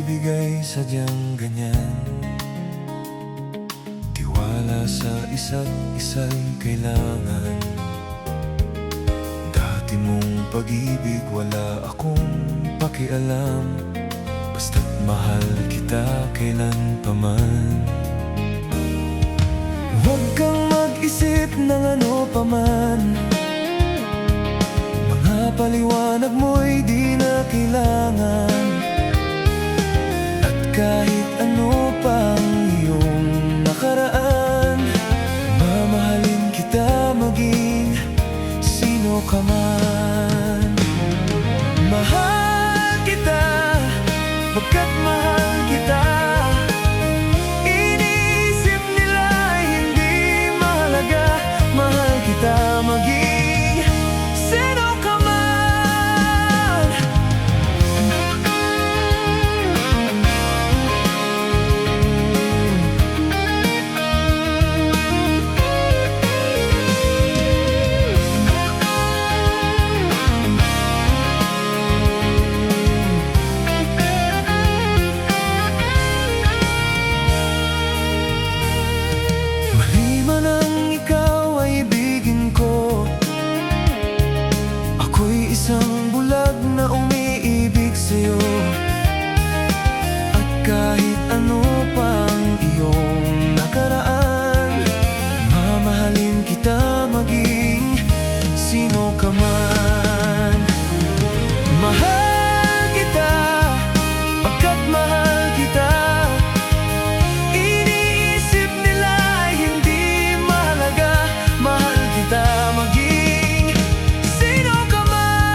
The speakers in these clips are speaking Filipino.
ibigay sadyang ganyan. Tiwala sa isa't isa'y kailangan. Dati mong pag-ibig wala akong pakialam, basta't mahal kita kailan paman. Huwag kang mag-isip ng ano paman, mga paliwanag mo'y di na kailangan. At kahit ano pang iyong nakaraan, mamahalin kita maging sino ka man. Mahal kita, pagkat mahal kita. Iniisip nila hindi mahalaga, mahal kita maging sino ka man. Mali man ang ikaw ay ibigin ko, ako'y isang bulag na umiibig sa'yo. At kahit ano pang iyong nakaraan, mamahalin kita maging sino ka man. Mahal kita, pagkat mahal kita. Iniisip nila hindi mahalaga, mahal kita maging sino ka man.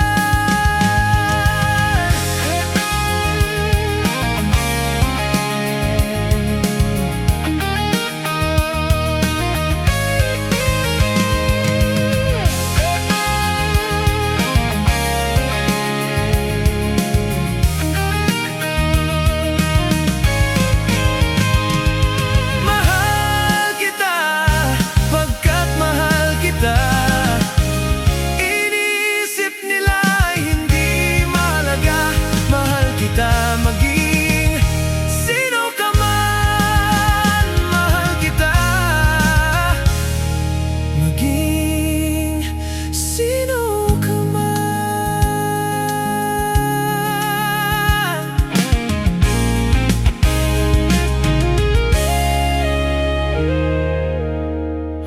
Mahal kita, pagkat mahal kita. Iniisip nila hindi mahalaga, mahal kita maging sino ka man. Mahal kita maging sino ka man.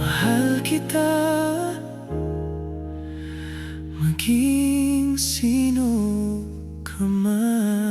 Mahal kita maging sino ka man.